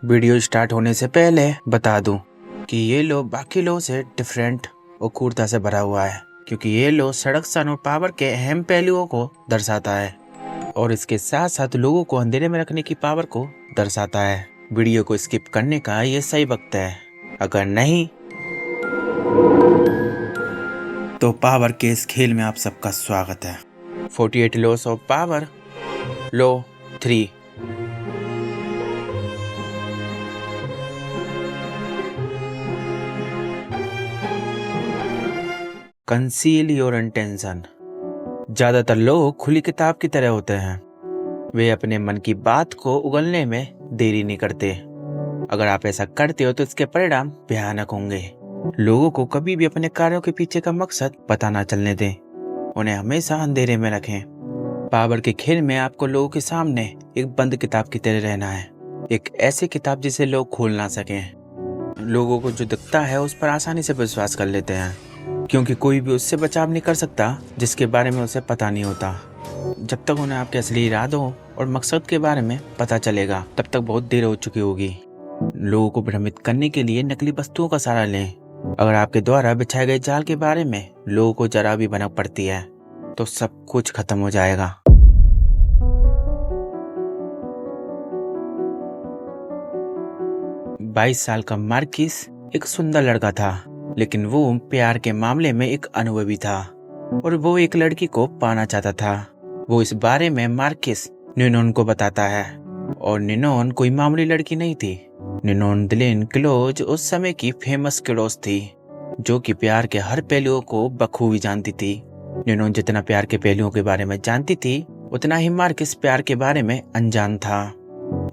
Video start होने से पहले बता दूं कि ये लो बाकी लोगों से डिफरेंट और क्रूरता से भरा हुआ है, क्योंकि ये लो सड़क और पावर के अहम पहलुओं को दर्शाता है और इसके साथ साथ लोगों को अंधेरे में रखने की पावर को दर्शाता है। वीडियो को स्किप करने का ये सही वक्त है, अगर नहीं तो पावर के इस खेल में आप सबका स्वागत है। 48 loss of power, low 3। Conceal your intention. ज्यादातर लोग खुली किताब की तरह होते हैं, वे अपने मन की बात को उगलने में देरी नहीं करते। अगर आप ऐसा करते हो तो इसके परिणाम भयानक होंगे। लोगों को कभी भी अपने कार्यों के पीछे का मकसद पता ना चलने दें, उन्हें हमेशा अंधेरे में रखें। पावर के खेल में आपको लोगों के सामने एक बंद किताब की तरह रहना है, एक ऐसी किताब जिसे लोग खोल ना सकें। लोगों को जो दिखता है उस पर आसानी से विश्वास कर लेते हैं, क्योंकि कोई भी उससे बचाव नहीं कर सकता जिसके बारे में उसे पता नहीं होता। जब तक उन्हें आपके असली इरादों और मकसद के बारे में पता चलेगा तब तक बहुत देर हो चुकी होगी। लोगों को भ्रमित करने के लिए नकली वस्तुओं का सहारा लें। अगर आपके द्वारा बिछाए गए जाल के बारे में लोगों को जरा भी भनक पड़ती है तो सब कुछ खत्म हो जाएगा। बाईस साल का मार्किस एक सुंदर लड़का था, लेकिन वो प्यार के मामले में एक अनुभवी था और वो एक लड़की को पाना चाहता था। वो इस बारे में मार्किस निनोन को बताता है, और निनोन कोई मामूली लड़की नहीं थी। निनोन दिलेन क्लोज उस समय की फेमस किडोस थी, जो कि प्यार के हर पहलुओं को बखूबी जानती थी। निनोन जितना प्यार के पहलुओं के बारे में जानती थी, उतना ही मार्किस प्यार के बारे में अनजान था।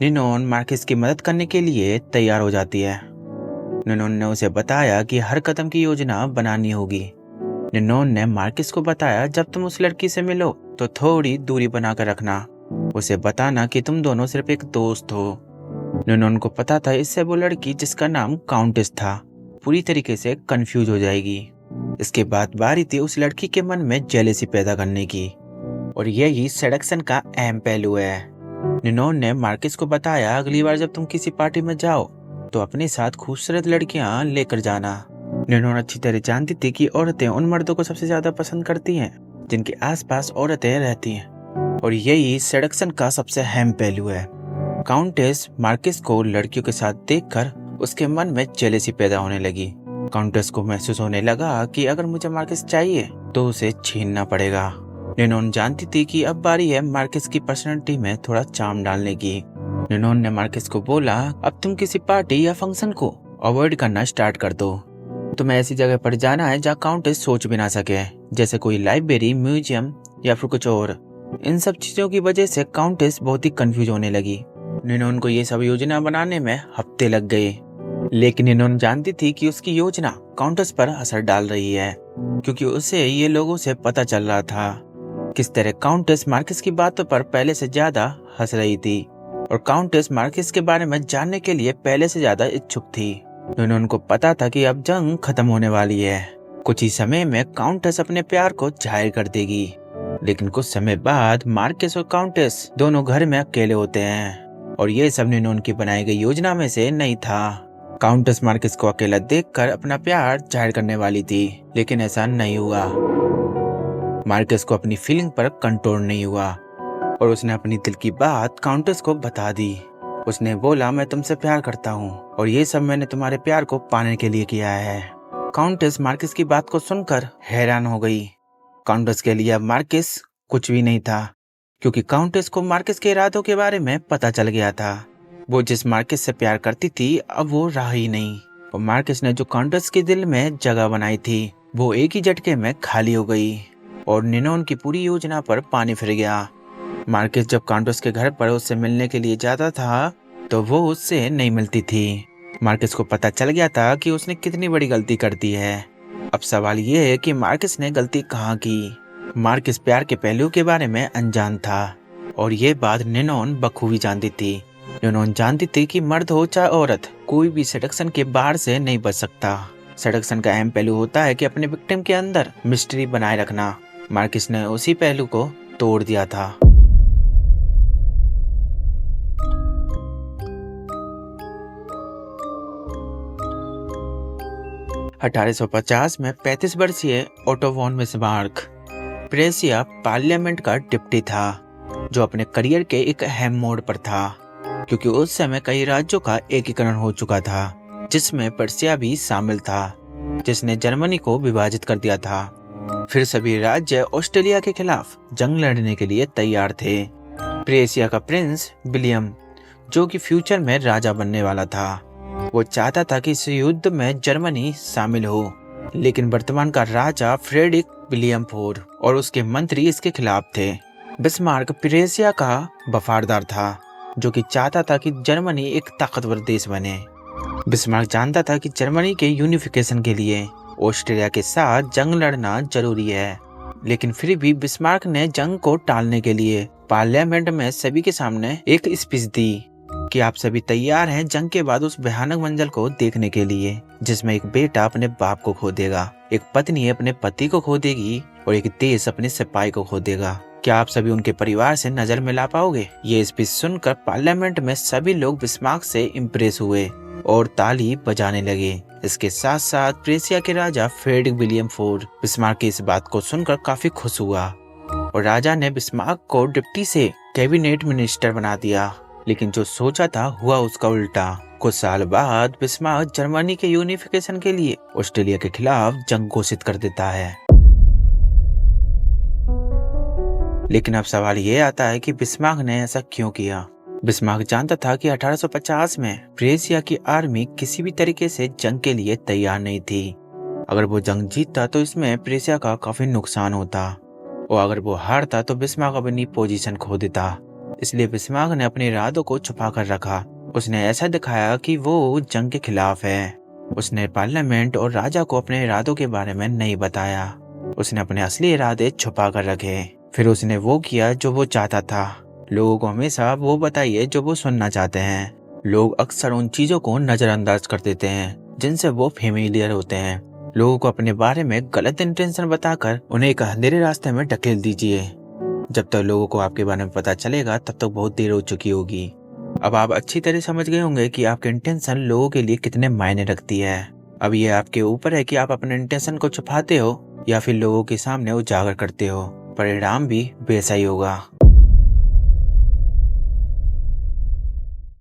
निनोन मार्किस की मदद करने के लिए तैयार हो जाती है। निनोन ने उसे बताया कि हर कदम की योजना बनानी होगी। निनोन ने मार्किस को बताया, जब तुम उस लड़की से मिलो तो थोड़ी दूरी बनाकर रखना, उसे बताना कि तुम दोनों सिर्फ एक दोस्त हो। निनोन को पता था इससे वो लड़की, जिसका नाम काउंटेस था, पूरी तरीके से कंफ्यूज हो जाएगी। इसके बाद बारी थी उस लड़की के मन में जेलेसी पैदा करने की, और यही सेडक्शन का अहम पहलू है। निनोन ने मार्किस को बताया, अगली बार जब तुम किसी पार्टी में जाओ तो अपने साथ खूबसूरत लड़कियां लेकर जाना। निनोन अच्छी तरह जानती थी कि औरतें उन मर्दों को सबसे ज्यादा पसंद करती हैं जिनके आसपास औरतें रहती हैं, और यही सेडक्शन का सबसे अहम पहलू है। काउंटेस मार्किस को लड़कियों के साथ देखकर उसके मन में जेलेसी पैदा होने लगी। काउंटेस को महसूस होने लगा कि अगर मुझे मार्किस चाहिए तो उसे छीनना पड़ेगा। निनोन जानती थी कि अब बारी है मार्किस की पर्सनैलिटी में थोड़ा चार्म डालने की। निनोन ने मार्किस को बोला, अब तुम किसी पार्टी या फंक्शन को अवॉइड करना स्टार्ट कर दो। तुम्हें ऐसी जगह पर जाना है जहाँ काउंटेस सोच भी ना सके, जैसे कोई लाइब्रेरी, म्यूजियम या फिर कुछ और। इन सब चीजों की वजह से काउंटेस बहुत ही कंफ्यूज होने लगी। निनोन को ये सब योजना बनाने में हफ्ते लग गए, लेकिन निनोन जानती थी कि उसकी योजना काउंटेस पर असर डाल रही है, क्योंकि उसे ये लोगों से पता चल रहा था किस तरह काउंटेस मार्किस की बातों पर पहले से ज्यादा हंस रही थी, और काउंटेस मार्किस के बारे में जानने के लिए पहले से ज्यादा इच्छुक थी। निनोन को पता था कि अब जंग खत्म होने वाली है। कुछ ही समय में काउंटेस अपने प्यार को जाहिर कर देगी, लेकिन कुछ समय बाद मार्किस और काउंटेस दोनों घर में अकेले होते हैं, और ये सब निनोन की बनाई गई योजना में से नहीं था। काउंटेस मार्किस को अकेला देखकर अपना प्यार जाहिर करने वाली थी, लेकिन ऐसा नहीं हुआ। मार्किस को अपनी फीलिंग पर कंट्रोल नहीं हुआ और उसने अपनी दिल की बात काउंटेस को बता दी। उसने बोला, मैं तुमसे प्यार करता हूँ और ये सब मैंने तुम्हारे प्यार को पाने के लिए किया है। काउंटेस मार्किस की बात को सुनकर हैरान हो गई। काउंटेस के लिए अब मार्किस कुछ भी नहीं था, क्योंकि काउंटेस को मार्किस के इरादों के बारे में पता चल गया था। वो जिस मार्किस से प्यार करती थी अब वो रहा ही नहीं, और मार्किस ने जो काउंटेस के दिल में जगह बनाई थी वो एक ही झटके में खाली हो गई, और निनोन की पूरी योजना पर पानी फिर गया। मार्किस जब काउंटेस के घर पर उससे मिलने के लिए जाता था तो वो उससे नहीं मिलती थी। मार्किस को पता चल गया था कि उसने कितनी बड़ी गलती कर दी है। अब सवाल ये है कि मार्किस ने गलती कहाँ की। मार्किस प्यार के पहलुओं के बारे में अनजान था, और ये बात निनोन बखूबी जानती थी। निनोन जानती थी कि मर्द हो चाहे औरत, कोई भी सेडक्शन के बाहर से नहीं बच सकता। सेडक्शन का अहम पहलू होता है कि अपने विक्टिम के अंदर मिस्ट्री बनाए रखना, मार्किस ने उसी पहलू को तोड़ दिया था। अठारह में 35 वर्षीय ओटो वॉन बिस्मार्क प्रेसिया पार्लियामेंट का डिप्टी था, जो अपने करियर के एक अहम मोड़ पर था, क्योंकि उस समय कई राज्यों का एकीकरण हो चुका था, जिसमें पर्सिया भी शामिल था, जिसने जर्मनी को विभाजित कर दिया था। फिर सभी राज्य ऑस्ट्रेलिया के खिलाफ जंग लड़ने के लिए तैयार थे। प्रेसिया का प्रिंस विलियम, जो कि फ्यूचर में राजा बनने वाला था, वो चाहता था कि इस युद्ध में जर्मनी शामिल हो, लेकिन वर्तमान का राजा फ्रेडरिक विलियम फोर और उसके मंत्री इसके खिलाफ थे। बिस्मार्क प्रेसिया का वफादार था, जो कि चाहता था कि जर्मनी एक ताकतवर देश बने। बिस्मार्क जानता था कि जर्मनी के यूनिफिकेशन के लिए ऑस्ट्रेलिया के साथ जंग लड़ना जरूरी है, लेकिन फिर भी बिस्मार्क ने जंग को टालने के लिए पार्लियामेंट में सभी के सामने एक स्पीच दी कि आप सभी तैयार हैं जंग के बाद उस भयानक मंजर को देखने के लिए, जिसमें एक बेटा अपने बाप को खो देगा, एक पत्नी अपने पति को खो देगी और एक देश अपने सिपाही को खो देगा। क्या आप सभी उनके परिवार से नजर मिला पाओगे? ये स्पीच सुनकर पार्लियामेंट में सभी लोग बिस्मार्क से इम्प्रेस हुए और ताली बजाने लगे। इसके साथ साथ प्रेसिया के राजा फ्रेडरिक विलियम फोर बिस्मार्क की इस बात को सुनकर काफी खुश हुआ और राजा ने बिस्मार्क को डिप्टी से कैबिनेट मिनिस्टर बना दिया। लेकिन जो सोचा था हुआ उसका उल्टा। कुछ साल बाद बिस्मार्क जर्मनी के यूनिफिकेशन के लिए ऑस्ट्रेलिया के खिलाफ जंग घोषित कर देता है। लेकिन अब सवाल ये आता है कि बिस्मार्क ने ऐसा क्यों किया। बिस्मार्क जानता था कि 1850 में प्रेसिया की आर्मी किसी भी तरीके से जंग के लिए तैयार नहीं थी। अगर वो जंग जीतता तो इसमें प्रेसिया का काफी नुकसान होता, और अगर वो हारता तो बिस्मार्क अपनी पोजीशन खो देता। इसलिए बिस्मार्क ने अपने इरादों को छुपा कर रखा। उसने ऐसा दिखाया कि वो जंग के खिलाफ है। उसने पार्लियामेंट और राजा को अपने इरादों के बारे में नहीं बताया। उसने अपने असली इरादे छुपा कर रखे। फिर उसने वो किया जो वो चाहता था। लोगों को हमेशा वो बताइए जो वो सुनना चाहते हैं। लोग अक्सर उन चीजों को नजरअंदाज कर देते हैं जिनसे वो फेमिलियर होते हैं। लोगों को अपने बारे में गलत इंटेंशन बताकर उन्हें एक अंधेरे रास्ते में ढकेल दीजिए। जब तक लोगों को आपके बारे में पता चलेगा तब तक बहुत देर हो चुकी होगी। अब आप अच्छी तरह समझ गए होंगे कि आपके इंटेंशन लोगों के लिए कितने मायने रखती है। अब ये आपके ऊपर है कि आप अपने इंटेंशन को छुपाते हो या फिर लोगों के सामने उजागर करते हो। परिणाम भी वैसा ही होगा।